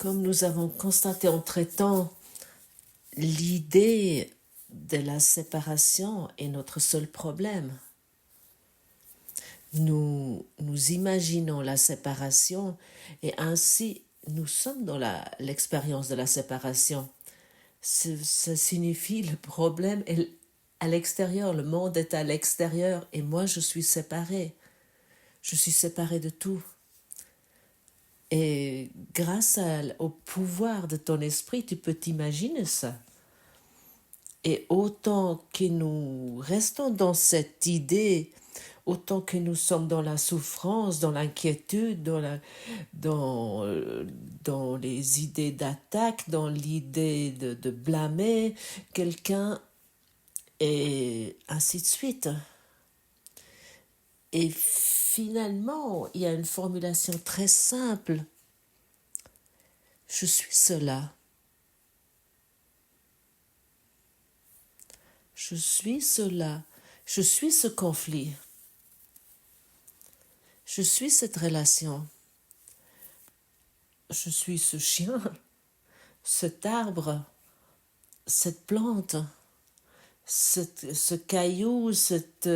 Comme nous avons constaté en traitant, l'idée de la séparation est notre seul problème. Nous imaginons la séparation et ainsi nous sommes dans l'expérience de la séparation. Ça signifie le problème est à l'extérieur, le monde est à l'extérieur et moi je suis séparée. Je suis séparée de tout. Et grâce au pouvoir de ton esprit, tu peux t'imaginer ça. Et autant que nous restons dans cette idée, autant que nous sommes dans la souffrance, dans l'inquiétude, dans les idées d'attaque, dans l'idée de blâmer quelqu'un, et ainsi de suite. Et finalement, il y a une formulation très simple. Je suis cela. Je suis cela. Je suis ce conflit. Je suis cette relation. Je suis ce chien, cet arbre, cette plante, ce caillou, cette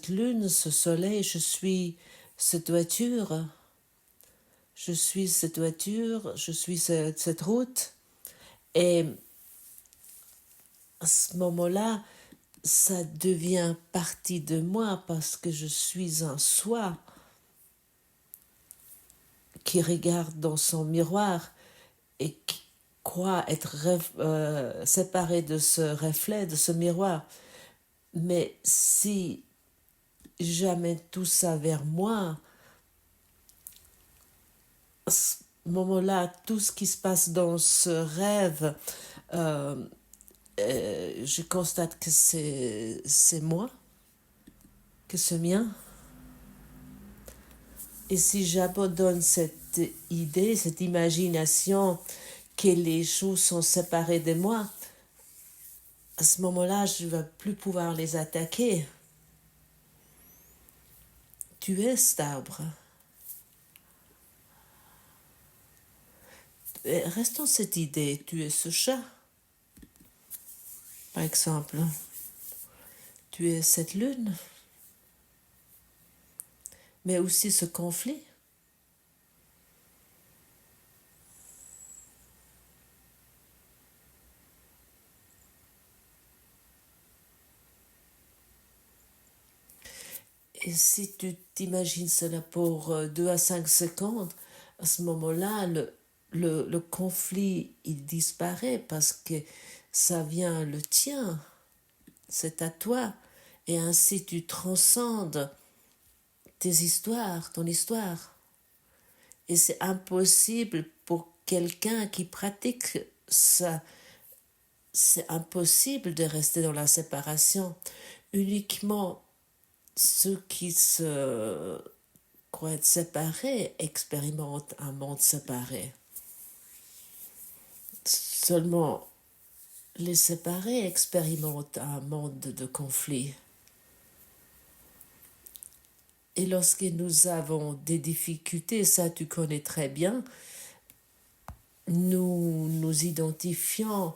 lune, ce soleil. Je suis cette voiture. Je suis cette voiture, je suis cette route. Et à ce moment-là, ça devient partie de moi parce que je suis un soi qui regarde dans son miroir et qui croit être séparé de ce reflet, de ce miroir. Mais si j'amène tout ça vers moi, à ce moment-là, tout ce qui se passe dans ce rêve, je constate que c'est moi, que c'est mien. Et si j'abandonne cette idée, cette imagination que les choses sont séparées de moi, à ce moment-là, je ne vais plus pouvoir les attaquer. Tu es cet arbre. Restons cette idée, tu es ce chat. Par exemple, tu es cette lune, mais aussi ce conflit. Et si tu t'imagines cela pour 2 à 5 secondes, à ce moment-là, le conflit, il disparaît parce que ça vient le tien, c'est à toi. Et ainsi tu transcendes tes histoires, ton histoire. Et c'est impossible pour quelqu'un qui pratique ça. C'est impossible de rester dans la séparation. Uniquement ceux qui se croient être séparés expérimentent un monde séparé. Seulement les séparés expérimentent un monde de conflit. Et lorsque nous avons des difficultés, ça tu connais très bien, nous identifions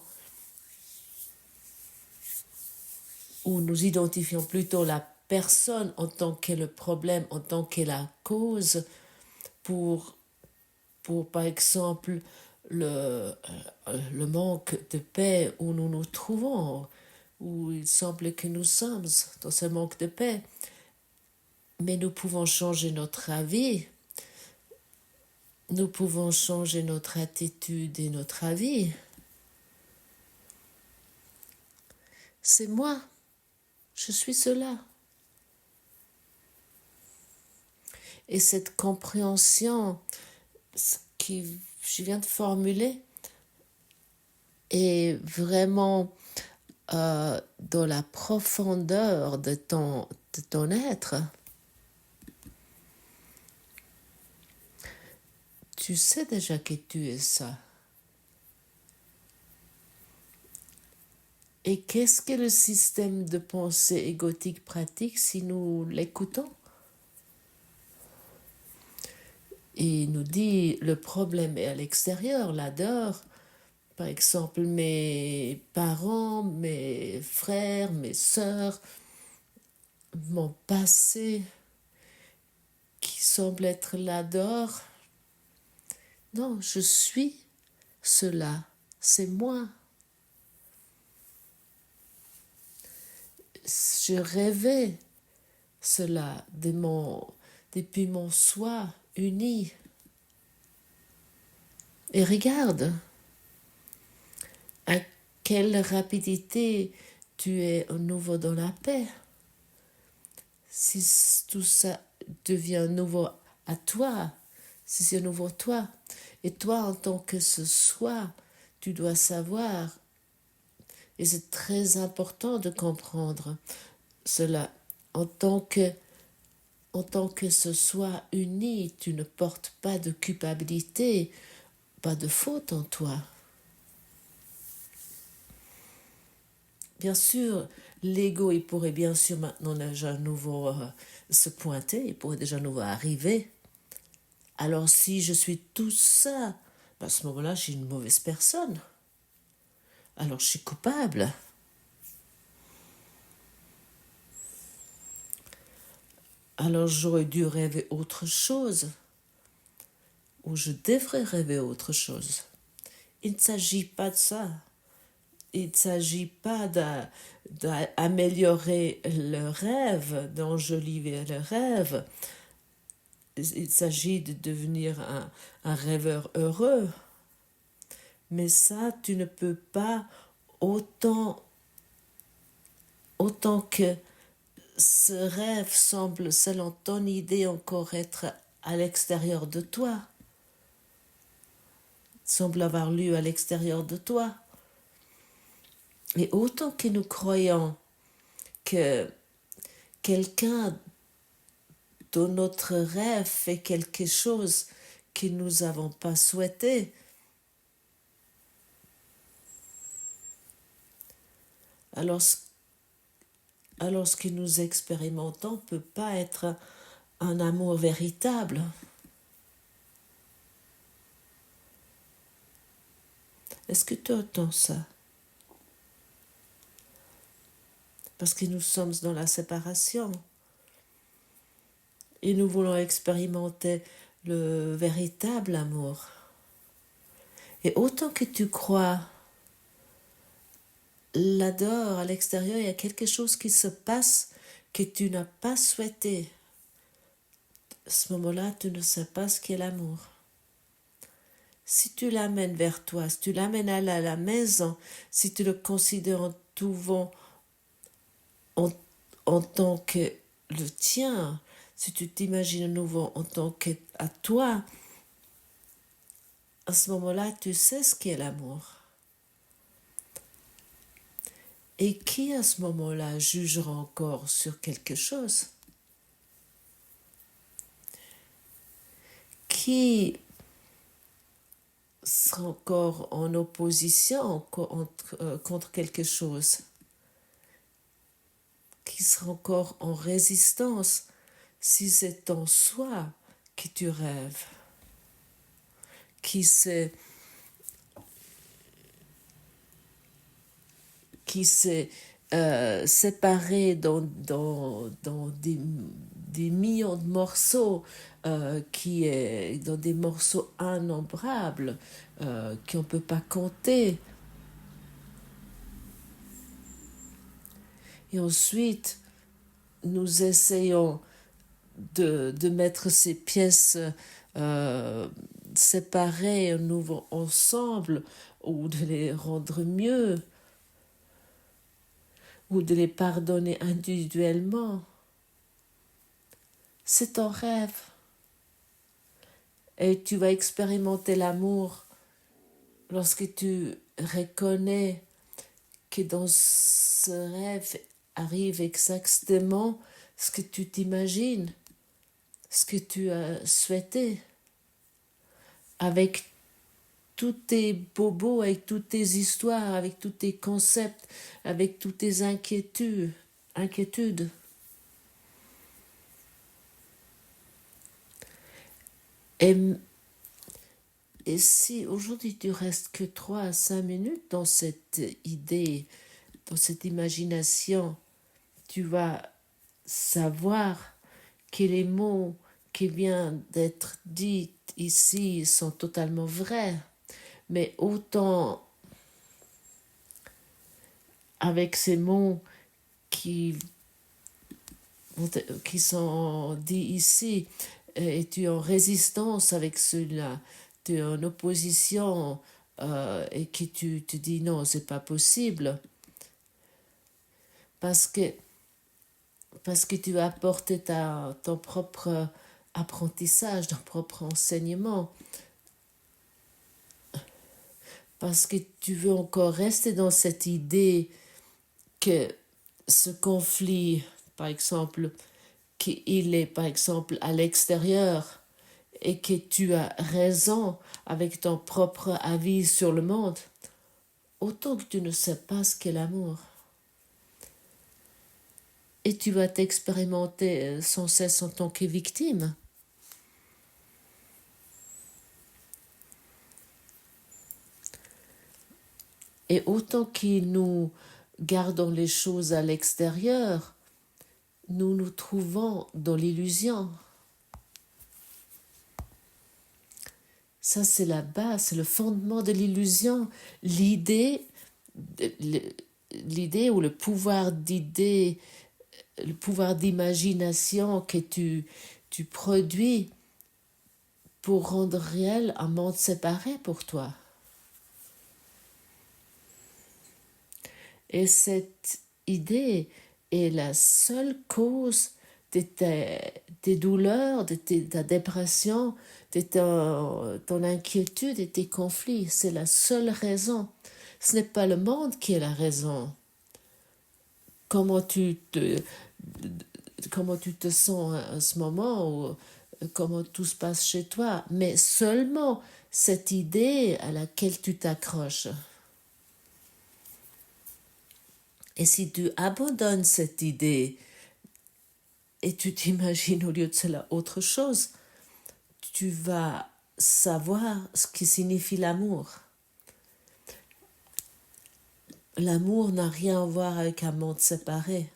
plutôt la personne en tant que le problème, en tant que la cause pour par exemple, le manque de paix où nous nous trouvons, où il semble que nous sommes dans ce manque de paix. Mais nous pouvons changer notre avis, nous pouvons changer notre attitude et notre avis. C'est moi, je suis cela. Et cette compréhension, ce que je viens de formuler, est vraiment dans la profondeur de ton être. Tu sais déjà que tu es ça. Et qu'est-ce que le système de pensée égotique pratique si nous l'écoutons? il nous dit le problème est à l'extérieur, là dehors. Par exemple, mes parents, mes frères, mes sœurs, mon passé qui semble être là dehors. Non, je suis cela, c'est moi. Je rêvais cela depuis mon soi uni. Et regarde à quelle rapidité tu es à nouveau dans la paix. Si tout ça devient nouveau à toi, si c'est nouveau toi, et toi en tant que ce soi, tu dois savoir, et c'est très important de comprendre cela, en tant que ce soi uni, tu ne portes pas de culpabilité, pas de faute en toi. Bien sûr, l'ego, il pourrait bien sûr maintenant déjà nouveau se pointer, il pourrait déjà nouveau arriver. Alors si je suis tout ça, à ce moment-là, je suis une mauvaise personne. Alors je suis coupable. Alors j'aurais dû rêver autre chose. Ou je devrais rêver autre chose. Il ne s'agit pas de ça. Il ne s'agit pas d'améliorer le rêve, d'enjoliver le rêve. Il s'agit de devenir un rêveur heureux. Mais ça, tu ne peux pas autant que ce rêve semble, selon ton idée, encore être à l'extérieur de toi. Semble avoir lieu à l'extérieur de toi. Et autant que nous croyons que quelqu'un dans notre rêve fait quelque chose que nous n'avons pas souhaité, alors ce que nous expérimentons ne peut pas être un amour véritable. Est-ce que tu entends ça? Parce que nous sommes dans la séparation. Et nous voulons expérimenter le véritable amour. Et autant que tu crois là-dehors, à l'extérieur, il y a quelque chose qui se passe que tu n'as pas souhaité. À ce moment-là, tu ne sais pas ce qu'est l'amour. Si tu l'amènes vers toi, si tu l'amènes à la maison, si tu le considères en tant que le tien, si tu t'imagines à nouveau en tant que à toi, à ce moment-là, tu sais ce qu'est l'amour. Et qui à ce moment-là jugera encore sur quelque chose? Qui sera encore en opposition contre quelque chose? Qui sera encore en résistance si c'est en soi que tu rêves? Qui s'est séparé dans des millions de morceaux, qui est dans des morceaux innombrables, qu'on ne peut pas compter. Et ensuite, nous essayons de mettre ces pièces séparées nouveau ensemble, ou de les rendre mieux, ou de les pardonner individuellement. C'est ton rêve. Et tu vas expérimenter l'amour lorsque tu reconnais que dans ce rêve arrive exactement ce que tu t'imagines, ce que tu as souhaité, avec tous tes bobos, avec toutes tes histoires, avec tous tes concepts, avec toutes tes inquiétudes. Et, et si aujourd'hui tu restes que 3 à 5 minutes dans cette idée, dans cette imagination, tu vas savoir que les mots qui viennent d'être dits ici sont totalement vrais, mais autant avec ces mots qui, qui sont dits ici, et tu es en résistance avec ceux-là, tu es en opposition et que tu te dis non, c'est pas possible, parce que, parce que tu as apporté ton propre apprentissage, ton propre enseignement, parce que tu veux encore rester dans cette idée que ce conflit, par exemple, qu'il est par exemple à l'extérieur et que tu as raison avec ton propre avis sur le monde, autant que tu ne sais pas ce qu'est l'amour. Et tu vas t'expérimenter sans cesse en tant que victime. Et autant que nous gardons les choses à l'extérieur, nous nous trouvons dans l'illusion. Ça, c'est la base, c'est le fondement de l'illusion. L'idée ou le pouvoir d'idée, le pouvoir d'imagination que tu produis pour rendre réel un monde séparé pour toi. Et cette idée est la seule cause de tes douleurs, de ta dépression, de ton inquiétude et tes conflits. C'est la seule raison. Ce n'est pas le monde qui est la raison. Comment tu te sens à ce moment, ou comment tout se passe chez toi, mais seulement cette idée à laquelle tu t'accroches. Et si tu abandonnes cette idée et tu t'imagines au lieu de cela autre chose, tu vas savoir ce qui signifie l'amour. L'amour n'a rien à voir avec un monde séparé.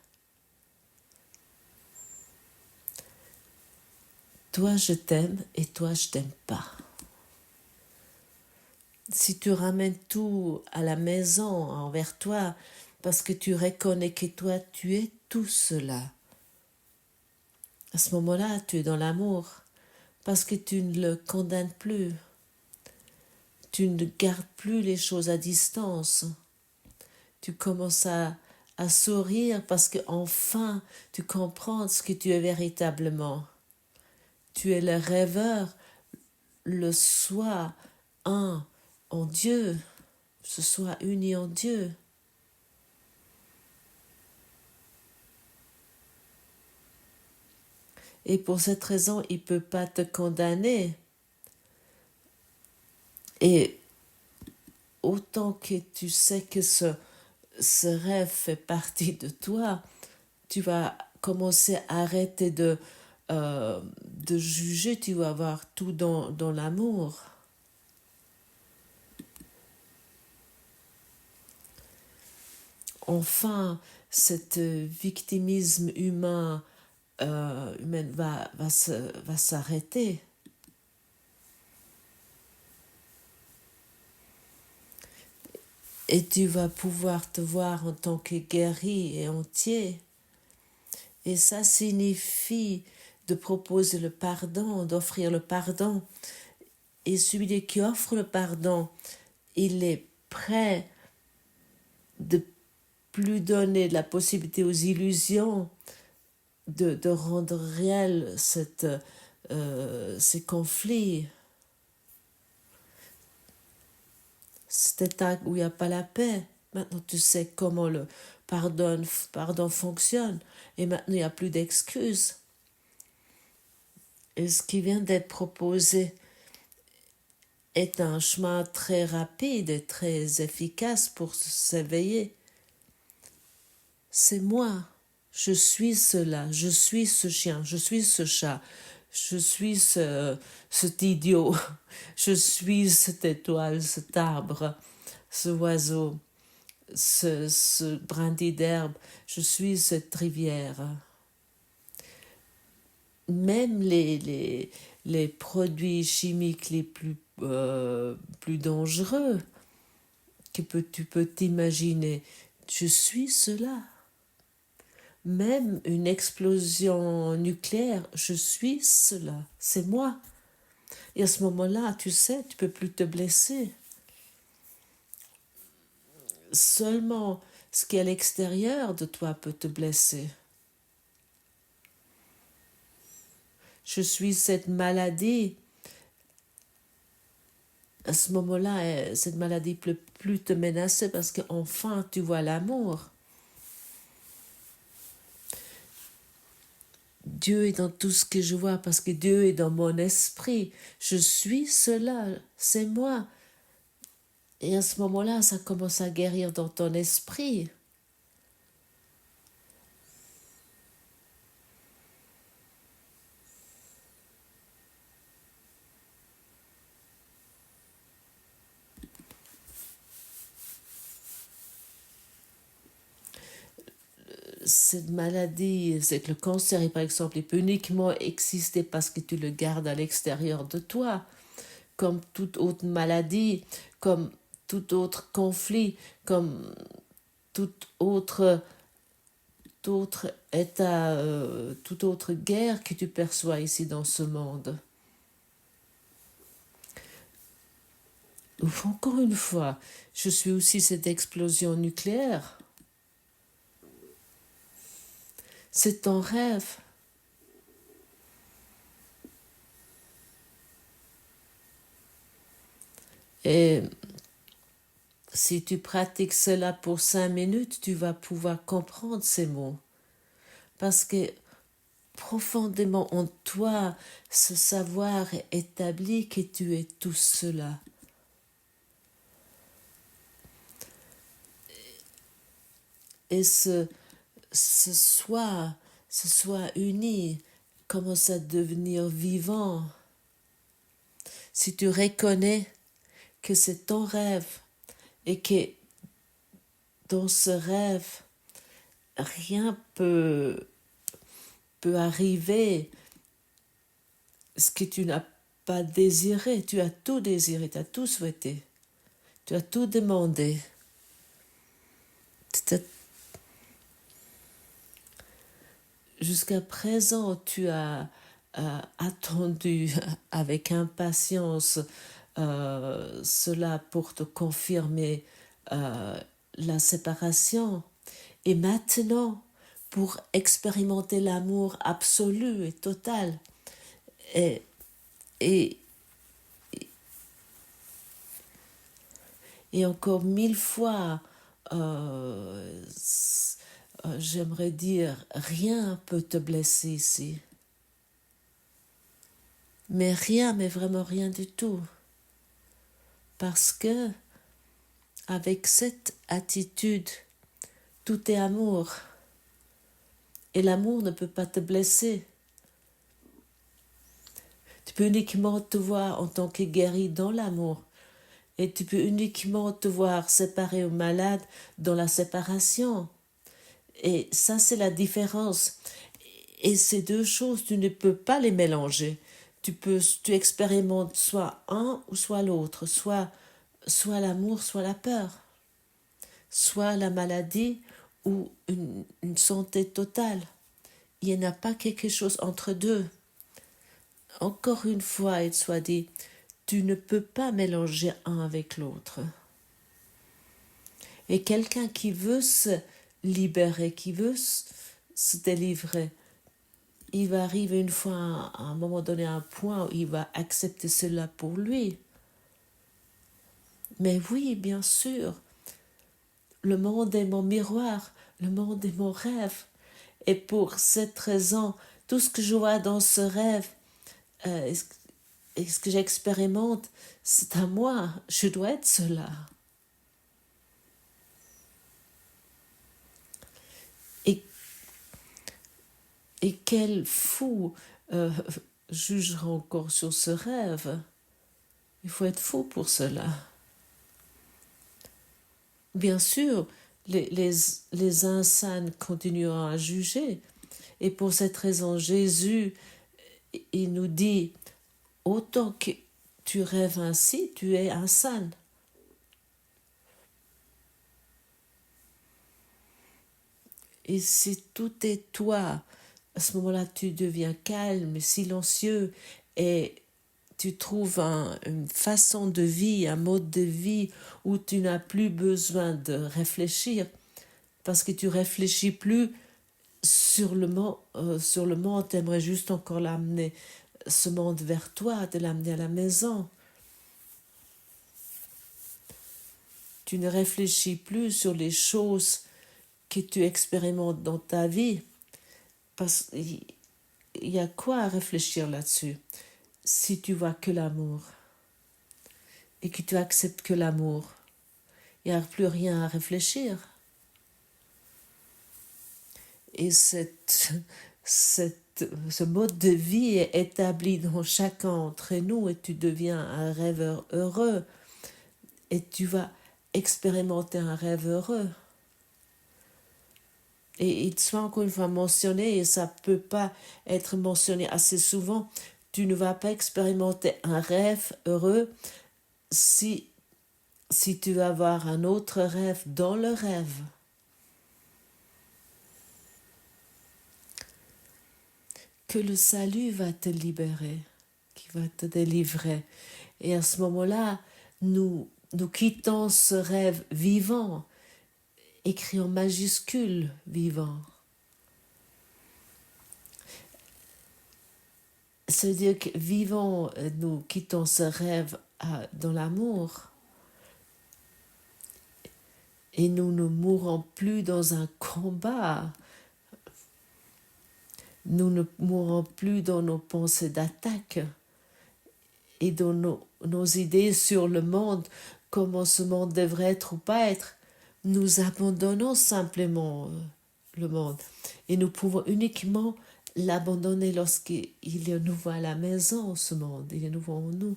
Toi, je t'aime et toi, je t'aime pas. Si tu ramènes tout à la maison envers toi, parce que tu reconnais que toi, tu es tout cela, à ce moment-là, tu es dans l'amour, parce que tu ne le condamnes plus. Tu ne gardes plus les choses à distance. Tu commences à sourire parce que enfin tu comprends ce que tu es véritablement. Tu es le rêveur, le soi un en Dieu, ce soi uni en Dieu. Et pour cette raison, il ne peut pas te condamner. Et autant que tu sais que ce rêve fait partie de toi, tu vas commencer à arrêter de juger, tu vas avoir tout dans l'amour. Enfin, cet victimisme humain va s'arrêter. Et tu vas pouvoir te voir en tant que guéri et entier. Et ça signifie de proposer le pardon, d'offrir le pardon. Et celui qui offre le pardon, il est prêt de plus donner la possibilité aux illusions de rendre réel ces conflits. Cet état où il n'y a pas la paix. Maintenant, tu sais comment le pardon fonctionne. Et maintenant, il n'y a plus d'excuses. Et ce qui vient d'être proposé est un chemin très rapide et très efficace pour s'éveiller. C'est moi. Je suis cela. Je suis ce chien. Je suis ce chat. je suis cet idiot, je suis cette étoile, cet arbre, ce oiseau, ce brindille d'herbe, je suis cette rivière. Même les produits chimiques les plus dangereux que tu peux t'imaginer, je suis cela. Même une explosion nucléaire, je suis cela, c'est moi. Et à ce moment-là, tu sais, tu peux plus te blesser. Seulement ce qui est à l'extérieur de toi peut te blesser. Je suis cette maladie. À ce moment-là, cette maladie ne peut plus te menacer parce qu'enfin tu vois l'amour. Dieu est dans tout ce que je vois parce que Dieu est dans mon esprit. Je suis cela, c'est moi. Et à ce moment-là, ça commence à guérir dans ton esprit. Cette maladie, c'est que le cancer, par exemple, il peut uniquement exister parce que tu le gardes à l'extérieur de toi. Comme toute autre maladie, comme tout autre conflit, comme toute autre état, toute autre guerre que tu perçois ici dans ce monde. Encore une fois, je suis aussi cette explosion nucléaire. C'est ton rêve. Et si tu pratiques cela pour 5 minutes, tu vas pouvoir comprendre ces mots. Parce que profondément en toi, ce savoir est établi que tu es tout cela. Et ce soi uni commence à devenir vivant. Si tu reconnais que c'est ton rêve et que dans ce rêve, rien peut arriver ce que tu n'as pas désiré. Tu as tout désiré, tu as tout souhaité, tu as tout demandé. Jusqu'à présent, tu as attendu avec impatience cela pour te confirmer la séparation. Et maintenant, pour expérimenter l'amour absolu et total. Et, et, et encore 1000 fois, j'aimerais dire, rien peut te blesser ici. Mais rien, mais vraiment rien du tout. Parce que, avec cette attitude, tout est amour. Et l'amour ne peut pas te blesser. Tu peux uniquement te voir en tant que guéri dans l'amour. Et tu peux uniquement te voir séparé ou malade dans la séparation. Et ça, c'est la différence. Et ces deux choses, tu ne peux pas les mélanger. Tu expérimentes soit un ou soit l'autre, soit l'amour, soit la peur, soit la maladie ou une santé totale. Il n'y en a pas quelque chose entre deux. Encore une fois, il soit dit, tu ne peux pas mélanger un avec l'autre. Et quelqu'un qui veut se libérer, qui veut se délivrer, il va arriver une fois à un moment donné à un point où il va accepter cela pour lui. Mais oui, bien sûr, le monde est mon miroir, le monde est mon rêve. Et pour cette raison, tout ce que je vois dans ce rêve, et ce que j'expérimente, c'est à moi. Je dois être cela. Et quel fou jugera encore sur ce rêve. Il faut être fou pour cela. Bien sûr, les insanes continueront à juger. Et pour cette raison, Jésus, il nous dit, autant que tu rêves ainsi, tu es insane. Et si tout est toi, à ce moment-là, tu deviens calme, silencieux et tu trouves une façon de vie, un mode de vie où tu n'as plus besoin de réfléchir parce que tu réfléchis plus sur le monde, tu aimerais juste encore l'amener, ce monde vers toi, de l'amener à la maison. Tu ne réfléchis plus sur les choses que tu expérimentes dans ta vie parce qu'il y a quoi à réfléchir là-dessus si tu vois que l'amour et que tu acceptes que l'amour. Il n'y a plus rien à réfléchir. Et ce mode de vie est établi dans chacun d'entre nous et tu deviens un rêveur heureux et tu vas expérimenter un rêve heureux. Et il soit encore une fois mentionné, et ça ne peut pas être mentionné assez souvent, tu ne vas pas expérimenter un rêve heureux si tu vas avoir un autre rêve dans le rêve. Que le salut va te libérer, qui va te délivrer. Et à ce moment-là, nous quittons ce rêve vivant, écrit en majuscule vivant. C'est-à-dire que vivant, nous quittons ce rêve dans l'amour. Et nous ne mourrons plus dans un combat. Nous ne mourrons plus dans nos pensées d'attaque et dans nos idées sur le monde, comment ce monde devrait être ou pas être. Nous abandonnons simplement le monde et nous pouvons uniquement l'abandonner lorsqu'il est nouveau à la maison, ce monde, il est nouveau en nous.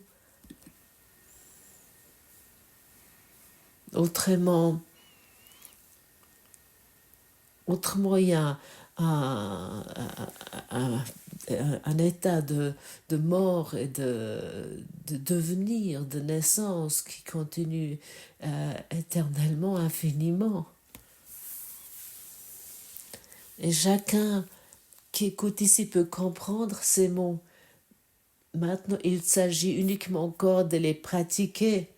Autrement, il y a un état de mort et de devenir, de naissance qui continue éternellement, infiniment. Et chacun qui écoute ici peut comprendre ces mots. Maintenant, il s'agit uniquement encore de les pratiquer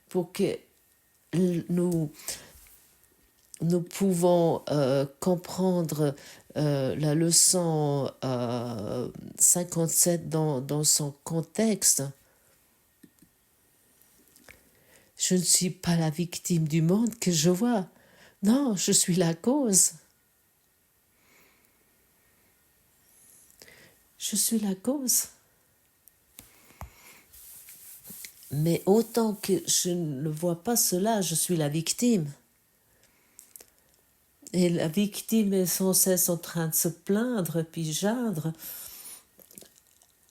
pour que nous pouvons comprendre la leçon 57 dans son contexte. Je ne suis pas la victime du monde que je vois. Non, je suis la cause. Je suis la cause. Mais autant que je ne vois pas cela, je suis la victime. Et la victime est sans cesse en train de se plaindre puis geindre.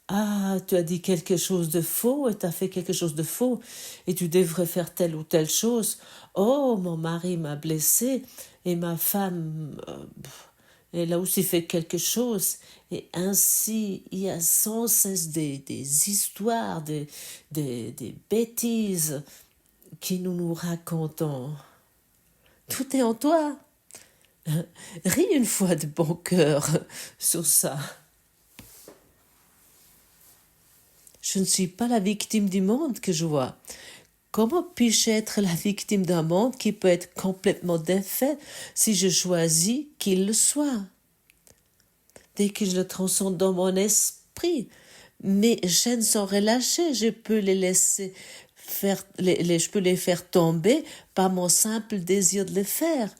Ah, tu as dit quelque chose de faux et tu as fait quelque chose de faux et tu devrais faire telle ou telle chose. Oh, mon mari m'a blessé et ma femme, elle a aussi fait quelque chose. Et ainsi, il y a sans cesse des histoires, des bêtises que nous racontons. Tout est en toi. Ris une fois de bon cœur sur ça. Je ne suis pas la victime du monde que je vois. Comment puis-je être la victime d'un monde qui peut être complètement défait si je choisis qu'il le soit? Dès que je le transcende dans mon esprit, mes chaînes sont relâchées, je peux les laisser faire, je peux les faire tomber par mon simple désir de les faire.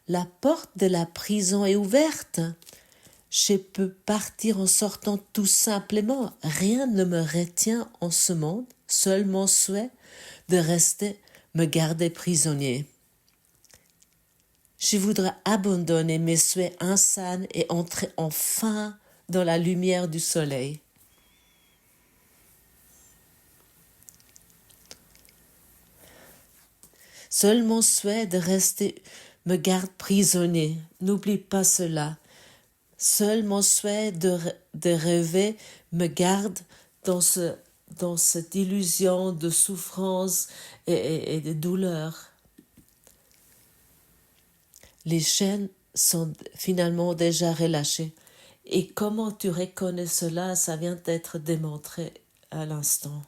La porte de la prison est ouverte. Je peux partir en sortant tout simplement. Rien ne me retient en ce monde, seul mon souhait de rester, me garder prisonnier. Je voudrais abandonner mes souhaits insanes et entrer enfin dans la lumière du soleil. Seul mon souhait de rester me garde prisonnier. N'oublie pas cela. Seul mon souhait de rêver me garde dans cette illusion de souffrance et de douleur. Les chaînes sont finalement déjà relâchées. Et comment tu reconnais cela, ça vient d'être démontré à l'instant.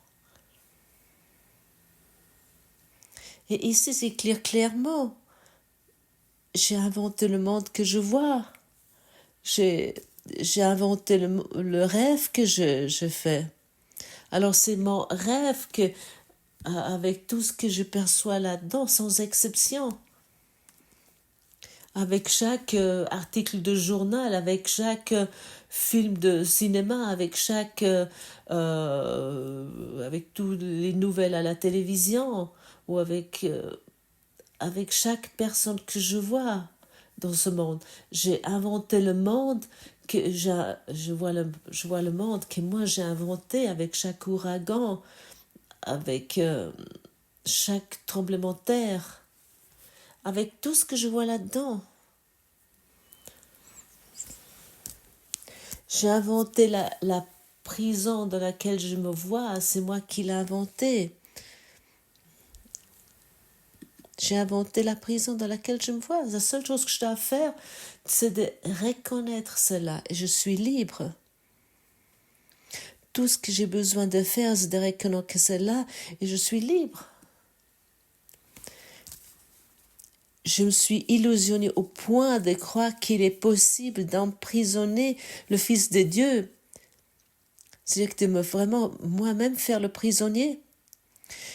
Et ici, c'est clairement. J'ai inventé le monde que je vois. J'ai inventé le rêve que je fais. Alors c'est mon rêve avec tout ce que je perçois là-dedans, sans exception. Avec chaque article de journal, avec chaque film de cinéma, avec avec toutes les nouvelles à la télévision, ou avec chaque personne que je vois dans ce monde. J'ai inventé le monde que je vois le monde que moi j'ai inventé avec chaque ouragan, avec chaque tremblement de terre, avec tout ce que je vois là-dedans. J'ai inventé la prison dans laquelle je me vois, c'est moi qui l'ai inventée. J'ai inventé la prison dans laquelle je me vois. La seule chose que je dois faire, c'est de reconnaître cela. Et je suis libre. Tout ce que j'ai besoin de faire, c'est de reconnaître cela. Et je suis libre. Je me suis illusionnée au point de croire qu'il est possible d'emprisonner le Fils de Dieu. C'est-à-dire de me vraiment moi-même faire le prisonnier.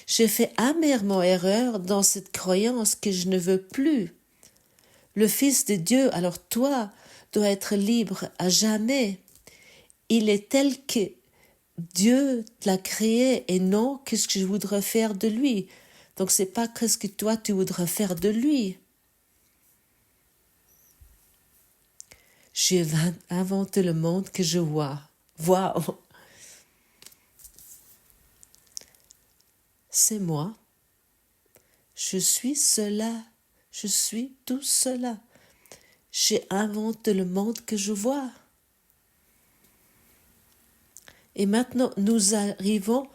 J'ai fait amèrement erreur dans cette croyance que je ne veux plus. Le Fils de Dieu, alors toi, doit être libre à jamais. Il est tel que Dieu l'a créé et non qu'est-ce que je voudrais faire de lui. Donc c'est pas qu'est-ce que toi tu voudrais faire de lui. J'ai inventé le monde que je vois. Waouh! C'est moi. Je suis cela. Je suis tout cela. J'ai inventé le monde que je vois. Et maintenant, nous arrivons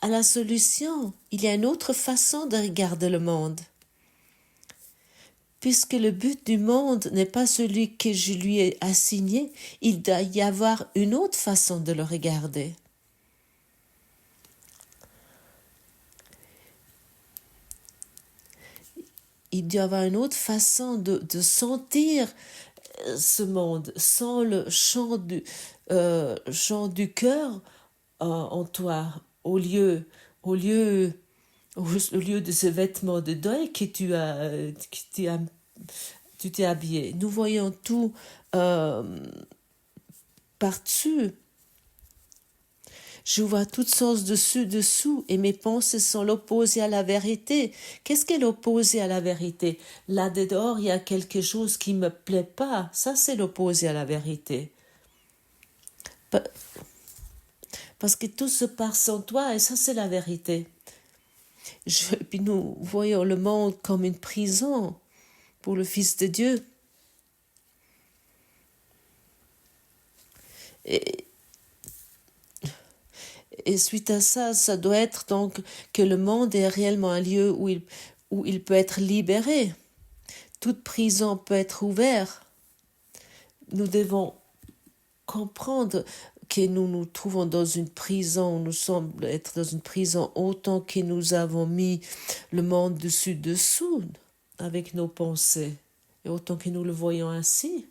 à la solution. Il y a une autre façon de regarder le monde. Puisque le but du monde n'est pas celui que je lui ai assigné, il doit y avoir une autre façon de le regarder. Il doit y avoir une autre façon de sentir ce monde sans le chant du cœur en toi, au lieu de ce vêtement de deuil que tu t'es habillé. Nous voyons tout par-dessus. Je vois toutes sortes dessous et mes pensées sont l'opposé à la vérité. Qu'est-ce qu'est l'opposé à la vérité? Là dehors, il y a quelque chose qui me plaît pas. Ça, c'est l'opposé à la vérité. Parce que tout se passe en toi et ça, c'est la vérité. Puis nous voyons le monde comme une prison pour le Fils de Dieu. Et suite à ça, ça doit être donc que le monde est réellement un lieu où il peut être libéré. Toute prison peut être ouverte. Nous devons comprendre que nous nous trouvons dans une prison, nous semble être dans une prison autant que nous avons mis le monde dessous avec nos pensées et autant que nous le voyons ainsi.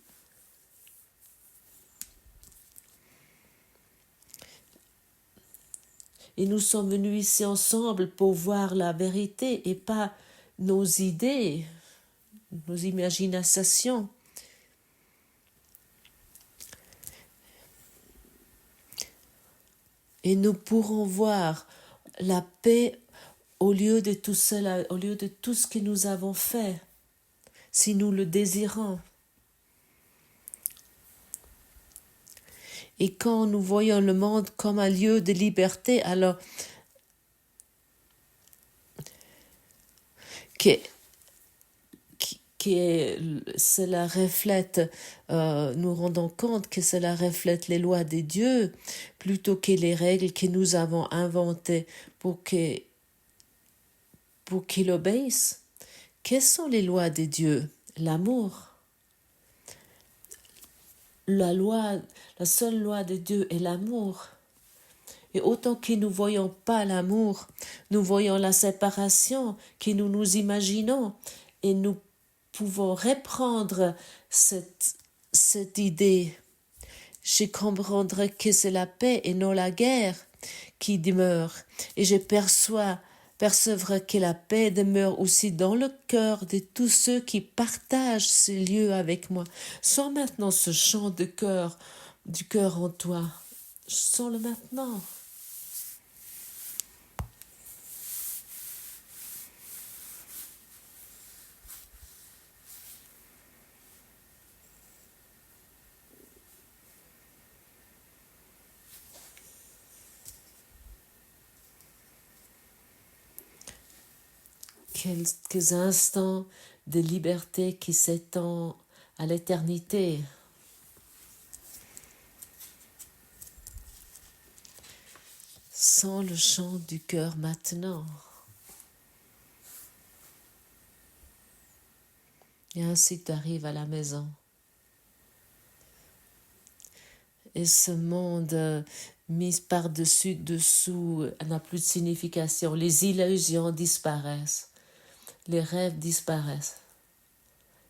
Et nous sommes venus ici ensemble pour voir la vérité et pas nos idées, nos imaginations. Et nous pourrons voir la paix au lieu de tout cela, au lieu de tout ce que nous avons fait, si nous le désirons. Et quand nous voyons le monde comme un lieu de liberté, alors que cela reflète, nous rendons compte que cela reflète les lois de Dieu plutôt que les règles que nous avons inventées pour qu'il obéisse. Quelles sont les lois de Dieu? L'amour. La seule loi de Dieu est l'amour. Et autant que nous ne voyons pas l'amour, nous voyons la séparation que nous imaginons et nous pouvons reprendre cette idée. Je comprendrai que c'est la paix et non la guerre qui demeure. Et je percevrai que la paix demeure aussi dans le cœur de tous ceux qui partagent ces lieux avec moi. Sens maintenant ce chant du cœur en toi. Sens-le maintenant. Quelques instants de liberté qui s'étend à l'éternité. Sens le chant du cœur maintenant. Et ainsi tu arrives à la maison. Et ce monde mis par-dessus dessous n'a plus de signification. Les illusions disparaissent. Les rêves disparaissent.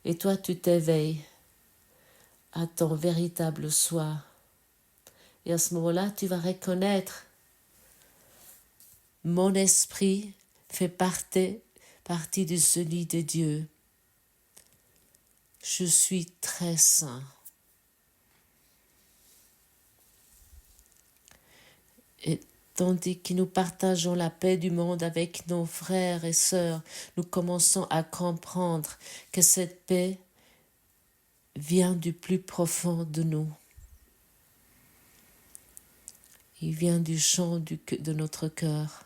Et toi, tu t'éveilles à ton véritable soi. Et à ce moment-là, tu vas reconnaître mon esprit fait partie de celui de Dieu. Je suis très saint. Et tandis que nous partageons la paix du monde avec nos frères et sœurs, nous commençons à comprendre que cette paix vient du plus profond de nous. Il vient du chant de notre cœur.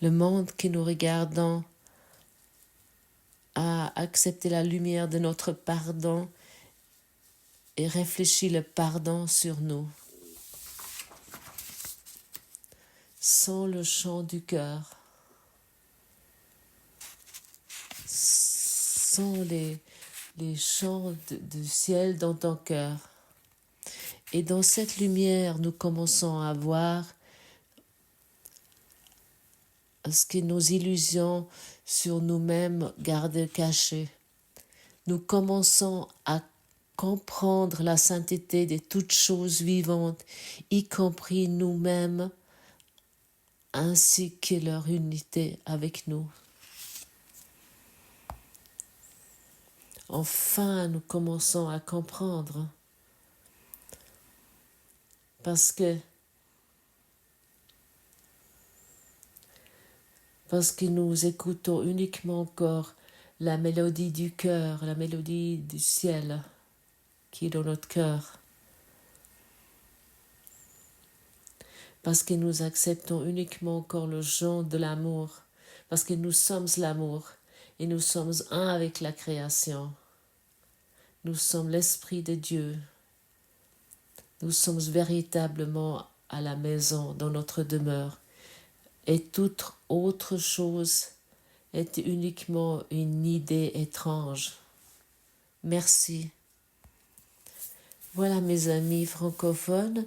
Le monde que nous regardons a accepté la lumière de notre pardon et réfléchit le pardon sur nous. Sans le chant du cœur, sans les chants du ciel dans ton cœur. Et dans cette lumière, nous commençons à voir ce que nos illusions sur nous-mêmes gardent cachées. Nous commençons à comprendre la sainteté de toutes choses vivantes, y compris nous-mêmes, ainsi que leur unité avec nous. Enfin, nous commençons à comprendre, parce que nous écoutons uniquement encore la mélodie du cœur, la mélodie du ciel qui est dans notre cœur. Parce que nous acceptons uniquement encore le chant de l'amour, parce que nous sommes l'amour et nous sommes un avec la création. Nous sommes l'Esprit de Dieu. Nous sommes véritablement à la maison, dans notre demeure. Et toute autre chose est uniquement une idée étrange. Merci. Voilà mes amis francophones,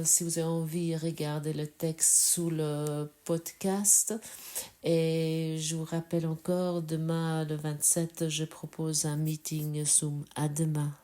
si vous avez envie, regardez le texte sous le podcast. Et je vous rappelle encore, demain le 27, je propose un meeting Zoom. À demain.